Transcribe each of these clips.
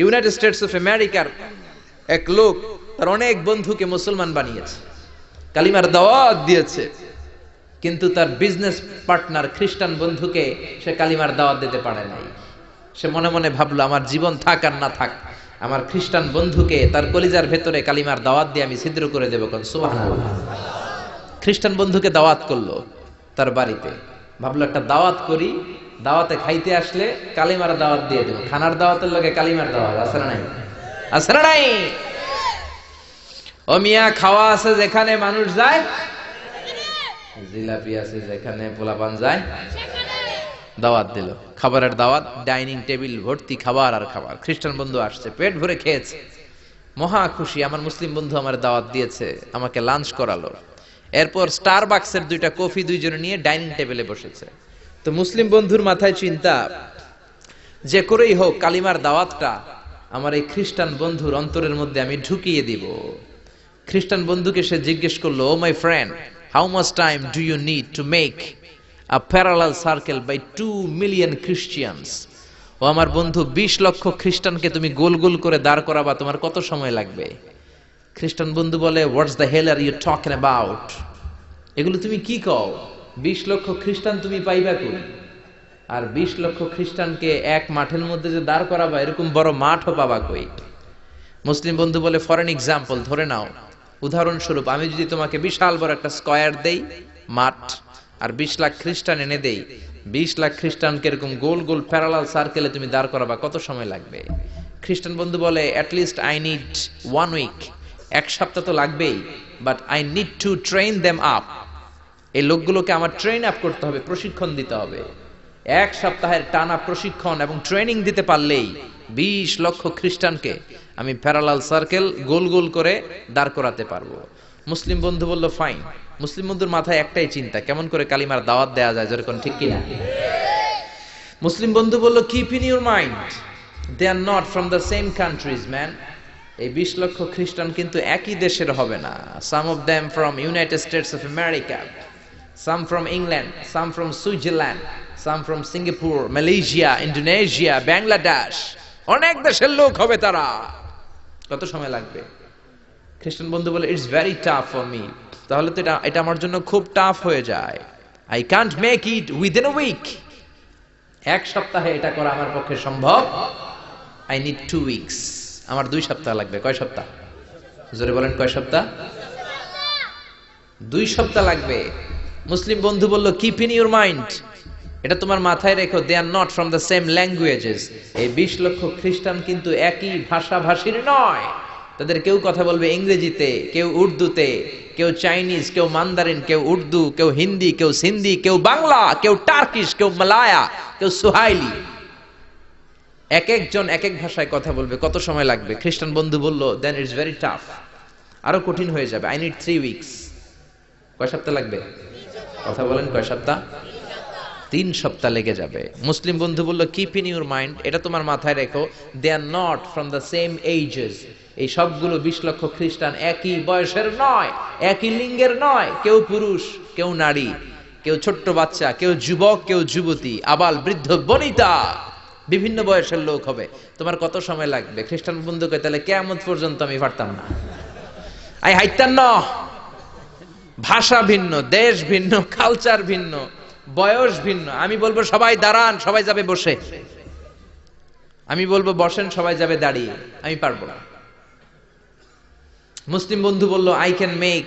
United States of আমেরিকার এক লোক তার অনেক বন্ধুকে মুসলমান বানিয়েছে, কালিমার দাওয়াত দিয়েছে, কিন্তু তার বিজনেস পার্টনার খ্রিস্টান বন্ধুকে সে কালিমার দাওয়াত দিতে পারে নাই। সে মনে মনে ভাবলো, আমার জীবন থাক আর না থাক, আমার খ্রিস্টান বন্ধুকে তার কলিজার ভেতরে কালিমার দাওয়াত দিয়ে আমি ছিদ্র করে দেবো। কোন সুবহানাল্লাহ। খ্রিস্টান বন্ধুকে দাওয়াত করলো তার বাড়িতে, ভাবলো একটা দাওয়াত করি, দাওয়াতে খাইতে আসলে কালিমার দাওয়াত দিয়ে দেবো। খানার দাওয়াতের লগে কালিমার দাওয়াত আছে না নাই? আছে না নাই? ও মিয়া, খাওয়া আছে যেখানে মানুষ যায়, জিলাপি আছে যেখানে পোলাপান যায়, দাওয়াত দিল, খাবারের দাওয়াত, ডাইনিং টেবিল ভর্তি খাবার আর খাবার। খ্রিস্টান বন্ধু আসছে, পেট ভরে খেয়েছে, মহা খুশি, আমার মুসলিম বন্ধু আমার দাওয়াত দিয়েছে, আমাকে লাঞ্চ করালো। এরপর স্টারবাকসের 2টা কফি দুইজনে নিয়ে ডাইনিং টেবিলে বসেছে। তো মুসলিম বন্ধুর মাথায় চিন্তা, যে করেই হোক কালিমার দাওয়াতটা আমার এই খ্রিস্টান বন্ধুর অন্তরের মধ্যে আমি ঢুকিয়ে দিব। খ্রিস্টান বন্ধুকে সে জিজ্ঞেস করলো, oh my friend, how much time do you need to make a parallel circle by 2 million Christians? ও আমার বন্ধু, 20 লক্ষ খ্রিস্টানকে তুমি গোল গোল করে দাঁড় করাবা, তোমার কত সময় লাগবে? খ্রিস্টান বন্ধু বলে, what's the hell are you talking about? এগুলো তুমি কি কও? 20 লক্ষ খ্রিস্টান তুমি পাইবা কই? আর 20 লক্ষ খ্রিস্টানকে এক মাঠের মধ্যে যে দাঁড় করাবা, এরকম বড় মাঠও পাবা কই? মুসলিম বন্ধু বলে, ফর এন এক্সাম্পল, ধরে নাও, উদাহরণস্বরূপ আমি যদি তোমাকে বিশাল বড় একটা স্কয়ার দেই, মাঠ, আর 20 লাখ খ্রিস্টান এনে দেই, 20 লাখ খ্রিস্টানকে এরকম গোল গোল প্যারালাল সার্কেলে তুমি দাঁড় করাবা, কত সময় লাগবে? খ্রিস্টান বন্ধু বলে, at least I need 1 week, 1 সপ্তাহ তো লাগবেই, but I need to train them up. এই লোকগুলোকে আমার ট্রেন আপ করতে হবে, প্রশিক্ষণ দিতে হবে। 1 সপ্তাহের টানা প্রশিক্ষণ এবং ট্রেনিং দিতে পারলেই 20 লক্ষ খ্রিস্টানকে আমি প্যারালাল সার্কেল গোল গোল করে দাঁড় করাতে পারবো। মুসলিম বন্ধু বলল, ফাইন। মুসলিম বন্ধুর মাথায় একটাই চিন্তা, কেমন করে কালিমার দাওয়াত দেয়া যায়, যেরকম, ঠিক কিনা? মুসলিম বন্ধু বলল, keep in your mind, they are not from the same countries man. এই 20 লক্ষ খ্রিস্টান কিন্তু একই দেশের হবে না। Some of them from United States of America, some from England, some from Switzerland, some from Singapore, Malaysia, Indonesia, Bangladesh, অনেক দেশের লোক হবে তারা। কত সময় লাগবে? খ্রিস্টান বন্ধু বলে, it's very tough for me. তাহলে তো এটা আমার জন্য খুব টাফ হয়ে যায়। I can't make it within a week. 1 সপ্তাহে এটা করা আমার পক্ষে সম্ভব। I need 2 weeks. আমার 2 সপ্তাহ লাগবে। কয় সপ্তাহ? জোরে বলেন, কয় সপ্তাহ? 2 সপ্তাহ লাগবে। মুসলিম বন্ধু বলল, কিপ ইন ইউর মাইন্ড, এটা তোমার মাথায় রেখো, they are not from the same languages. এই 20 লক্ষ খ্রিস্টান কিন্তু একই ভাষাভাষীর নয়। তাদের কেউ কথা বলবে ইংরেজিতে, কেউ উর্দুতে, কেউ চাইনিজ, কেউ মান্দারিন, কেউ উর্দু, কেউ হিন্দি, কেউ সিন্ধি, কেউ বাংলা, কেউ টার্কিশ, কেউ মালায়া, কেউ সুহাইলি। এক একজন এক এক ভাষায় কথা বলবে, কত সময় লাগবে? খ্রিস্টান বন্ধু বলল, দেন ইটস ভেরি টাফ, আরো কঠিন হয়ে যাবে। I need 3 weeks. কয় সপ্তাহ লাগবে? কথা বলেন, কয় সপ্তাহ? 3 সপ্তাহ লেগে যাবে। মুসলিম বন্ধু বলল, কিপ ইন ইউর মাইন্ড, এটা তোমার মাথায় রেখো, they are not from the same ages. এই সবগুলো 20 লক্ষ খ্রিস্টান একই বয়সের নয়, একই লিঙ্গের নয়। কেউ পুরুষ, কেউ নারী, কেউ ছোট্ট বাচ্চা, কেউ যুবক, কেউ যুবতী, আবাল বৃদ্ধ বনিতা, বিভিন্ন বয়সের লোক হবে। তোমার কত সময় লাগবে? খ্রিস্টান বন্ধু কয়, তাহলে কিয়ামত পর্যন্ত আমি পারতাম না। আই হাইতাম না। ভাষা ভিন্ন, দেশ ভিন্ন, কালচার ভিন্ন, বয়স ভিন্ন। আমি বলবো সবাই দাঁড়ান, সবাই যাবে বসে। আমি বলবো বসেন, সবাই যাবে দাঁড়িয়ে। আমি পারবো না। মুসলিম বন্ধু বলল, I can make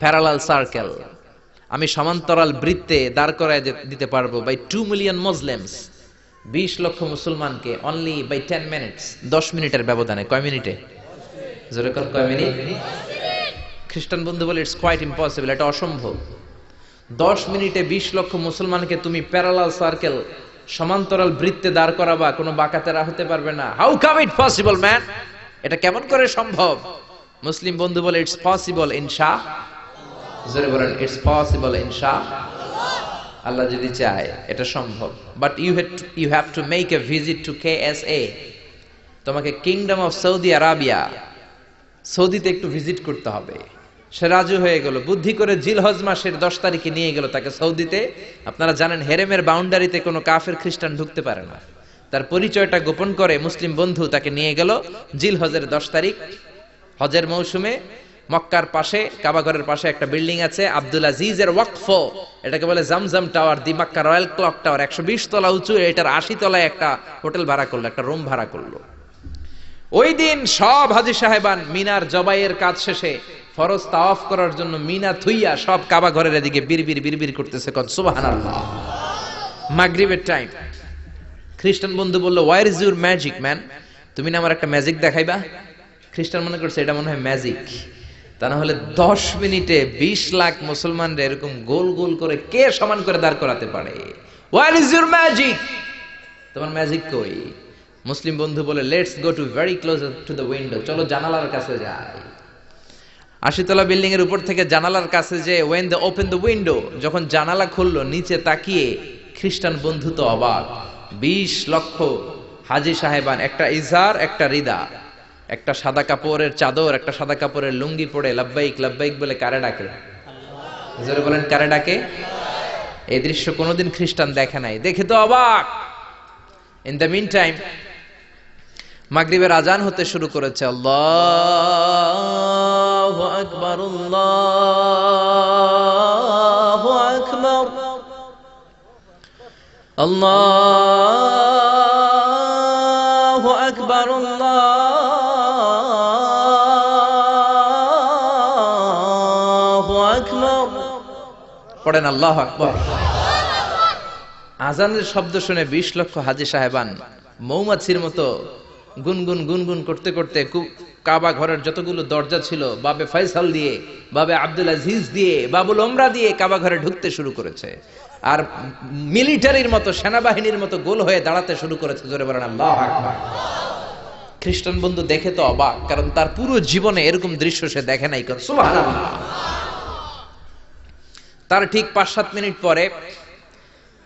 parallel circle, আমি সমান্তরাল বৃত্তে দাঁড় করায় দিতে পারবো বাই 2 মিলিয়ন মুসলিমস, 20 লক্ষ মুসলমানকে, অনলি বাই 10 মিনিটস, 10 মিনিটের ব্যবধানে। কয় মিনিটে? জোরে কোন, কয় মিনিট? খ্রিস্টান বন্ধু বলে, ইটস কোয়াইট ইম্পসিবল, এটা অসম্ভব। 10 মিনিটে 20 লক্ষ মুসলমানকে তুমি প্যারালাল সার্কেল, সমান্তরাল বৃত্তে দাঁড় করাবা, কোনো বাঁকাতেরা হতে পারবে না। How come it possible man? এটা কেমন করে সম্ভব? মুসলিম বন্ধু বলে, ইটস পসিবল ইনশাআল্লাহ। জোরে বলেন, ইটস পসিবল ইনশাআল্লাহ। আল্লাহ যদি চায় এটা সম্ভব। But you have to make a visit to KSA। তোমাকে কিংডম অফ সৌদি আরাবিয়া, সৌদিতে একটু ভিজিট করতে হবে। সে রাজু হয়ে গেল, বুদ্ধি করে জিলহজ মাসের 10 তারিখে নিয়ে গেল তাকে সৌদিতে। আপনারা জানেন, হেরেমের বাউন্ডারিতে কোনো কাফের খ্রিস্টান ঢুকতে পারে না। তার পরিচয়টা গোপন করে মুসলিম বন্ধু তাকে নিয়ে গেল জিলহজের 10 তারিখ হজের মৌসুমে মক্কার পাশে কাবাঘরের পাশে একটা বিল্ডিং আছে আব্দুল আজিজের ওয়াকফ, এটাকে বলে জামজাম টাওয়ার, দি মক্কা রয়্যাল ক্লক টাওয়ার, 120 তলা উঁচু, এটার 80 তলায় একটা হোটেল ভাড়া করলো, একটা রুম ভাড়া করলো। ওই দিন সব হাজী সাহেবান মিনার জবাইয়ের কাজ শেষে ফরজ তাওয়াফ করার জন্য মিনা থুইয়া সব কাবা ঘরের এদিকে বিড়বিড় করতেছে, কোন সুবহানাল্লাহ। মাগরিবের টাইম। খ্রিস্টান বন্ধু বলল, where is your magic man? তুমি না আমার একটা ম্যাজিক দেখাইবা? খ্রিস্টান মনে করছে এটা মনে হয় ম্যাজিক। তা না হলে 10 মিনিটে 20 লাখ মুসলমানরা এরকম গোল গোল করে কে সমান করে দাঁড় করাতে পারে? Where is your magic? তোমার ম্যাজিক কই? মুসলিম বন্ধু বলে, let's go to very close to the window, চলো জানালার কাছে যাই। 80 তলা বিল্ডিং এর উপর থেকে জানালার কাছে যে when they open the window, যখন জানালা খুললো নিচে তাকিয়ে খ্রিস্টান বন্ধু তো অবাক। 20 লক্ষ হাজী সাহেবান, একটা ইজার একটা রিদা, একটা সাদা কাপড়ের চাদর একটা সাদা কাপড়ের লুঙ্গি পরে লাব্বাইক লাব্বাইক বলে কারে ডাকে? জোরে বলেন, কারে ডাকে? এই দৃশ্য কোনোদিন খ্রিস্টান দেখে নাই, দেখে তো অবাক। ইন দ্য মিন টাইম মাগরিবের আজান হতে শুরু করেছে। আল্লাহু আকবার, আল্লাহু আকবার, আল্লাহু আকবার, আল্লাহু আকবার। পড়েন আল্লাহু আকবার। আজানের শব্দ শুনে 20 লক্ষ হাজী সাহেবান মৌমাছির মতো গুনগুন গুনগুন করতে করতে কাবা ঘরের যতগুলো দরজা ছিল বাবে ফয়সাল দিয়ে, বাবে আব্দুল আজিজ দিয়ে, বাবুল ওমরা দিয়ে কাবা ঘরে ঢুকতে শুরু করেছে। আর মিলিটারির মতো, সেনাবাহিনীর মতো গোল হয়ে দাঁড়াতে শুরু করেছে। জোরে বলেন আল্লাহু আকবার। খ্রিস্টান বন্ধু দেখে তো অবাক, কারণ তার পুরো জীবনে এরকম দৃশ্য সে দেখে নাই। সুবহানাল্লাহ। তার ঠিক 5-7 মিনিট পরে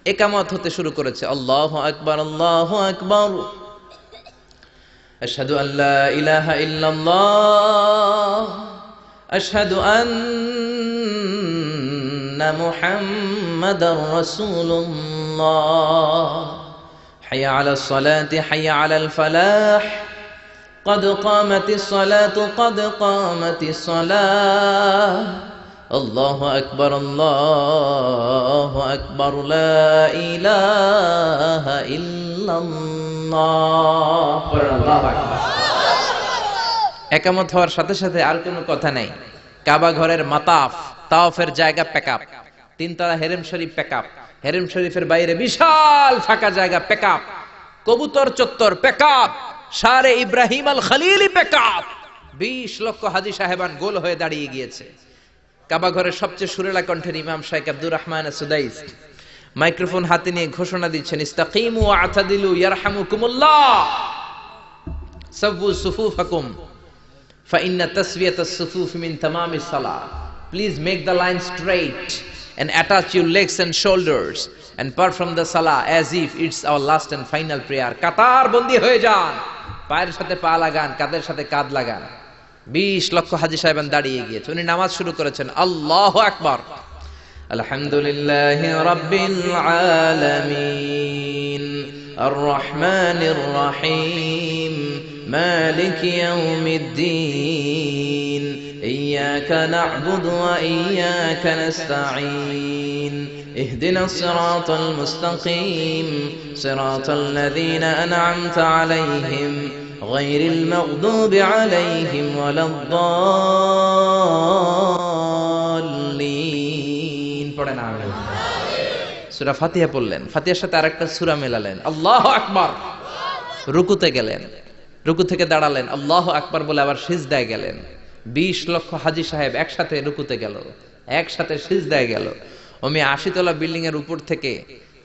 ইকামত হতে শুরু করেছে। আল্লাহু আকবার, আল্লাহু আকবার, আশহাদু আল্লা ইলাহা ইল্লাল্লাহ, আশহাদু আন্না মুহাম্মাদার রাসূলুল্লাহ, হাইয়া আলাস সালাতি হাইয়া আলাল ফালাহ, قد قامت الصلاة قد قامت الصلاة, الله أكبر الله أكبر لا إله إلا الله. একামত হওয়ার সাথে সাথে আর কোনো কথা নাই। কাবা ঘরের মাতাফ তাওয়াফের জায়গা প্যাকআপ, 3 তলা হেরেম শরীফ প্যাকআপ, হেরেম শরীফের বাইরে বিশাল ফাঁকা জায়গা প্যাকআপ, কবুতর চত্বর প্যাকআপ, শারে ইব্রাহিম আল খলিলি প্যাকআপ। 20 লক্ষ হাজী সাহেবান গোল হয়ে দাঁড়িয়ে গিয়েছে। কাবা ঘরের সবচেয়ে সুরেলা কণ্ঠের ইমাম শাইখ আব্দুর রহমান সুদাইস মাইক্রোফোন হাতে নিয়ে ঘোষণা দিচ্ছেন, ইস্তাকিমু ওয়া আতাদিলু ইয়ারহামুকুমুল্লাহ, সাওয়ু সুফুফাকুম ফাইন্না তাসওয়িয়াতাস সুফুফ মিন তামামিস সালাহ। Please make the line straight and attach your legs and shoulders and perform the salah as if it's our last and final prayer. কাতার বন্দী হয়ে যান, পায়ের সাথে পা লাগান, কাঁধের সাথে কাঁধ লাগান। 20 লক্ষ হাজী সাহেবান দাঁড়িয়ে গিয়েছে। উনি নামাজ শুরু করেছেন। আল্লাহু আকবার, আলহামদুলিল্লাহি রাব্বিল আলামিন, আর রহমানির রহিম, মালিকি ইয়াউমিদ্দিন, ইয়্যাকা না'বুদু ওয়া ইয়্যাকা নাস্তাঈন, ইহদিনাস সিরাতাল মুস্তাকিম, সিরাতাল লাযীনা আন'আমতা আলাইহিম غير المغضوب عليهم ولا الضالين. পড়েন আমিন। সূরা ফাতিহা পড়লেন, ফাতিহার সাথে আরেকটা সূরা মেলালেন, আল্লাহু আকবার। রুকুতে গেলেন, রুকু থেকে দাঁড়ালেন, আল্লাহু আকবার বলে আবার সিজদায় গেলেন। 20 লক্ষ হাজী সাহেব একসাথে রুকুতে গেল, একসাথে সিজদায় গেল। ওমি 80 তলা বিল্ডিং এর উপর থেকে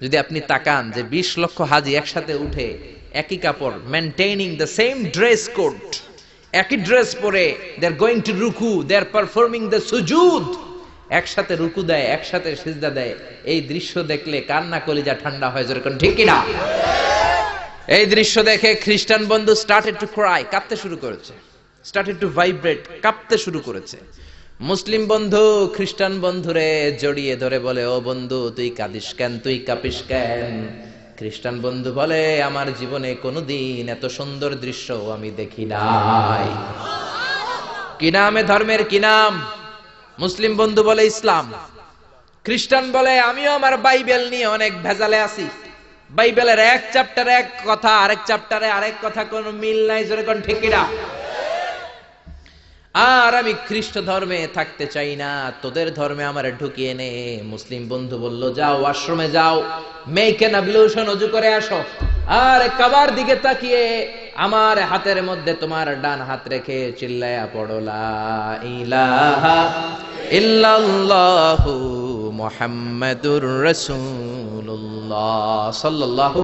যদি আপনি তাকান যে 20 লক্ষ হাজী একসাথে উঠে একই কাপড়, maintaining the same dress code, একই ড্রেস পরে দে আর গোইং টু রুকু, দে আর পারফর্মিং দ্য সুজুদ, একসাথে রুকু দেয়, একসাথে সিজদা দেয়। এই দৃশ্য দেখলে কান্না কলিজা ঠান্ডা হয়, যেরকম ঠিক কি না? এই দৃশ্য দেখে খ্রিস্টান বন্ধু স্টার্টেড টু ক্রাই, কাঁদতে শুরু করেছে, স্টার্টেড টু ভাইব্রেট, কাঁপতে শুরু করেছে। মুসলিম বন্ধু খ্রিস্টান বন্ধুরে জড়িয়ে ধরে বলে, ও বন্ধু তুই কাঁদিস কেন, তুই কাঁপিস কেন? খ্রিস্টান বন্ধু বলে আমার জীবনে কোনোদিন এত সুন্দর দৃশ্য আমি দেখি নাই। কি নামে ধর্মের কি নাম? মুসলিম বন্ধু বলে ইসলাম, খ্রিস্টান বলে আমিও আমার বাইবেল নিয়ে অনেক ভেজালে আছি, বাইবেলের এক চ্যাপ্টারে এক কথা, আরেক চ্যাপ্টারে আরেক কথা, কোনো মিল নাই, জোরে কোন ঠিক কিনা? আর আমি খ্রিস্ট ধর্মে থাকতে চাই না, তোদের ধর্মে আমার ঢুকিয়ে নে। মুসলিম বন্ধু বলল যাও ওয়াশরুমে যাও, মেক এন অ্যাবলিউশন, ওযু করে আসো, আর কাবার দিকে তাকিয়ে আমার হাতের মধ্যে তোমার ডান হাত রেখে চিল্লায়া পড়ো লা ইলাহা ইল্লাল্লাহু মুহাম্মাদুর রাসূলুল্লাহ সাল্লাল্লাহু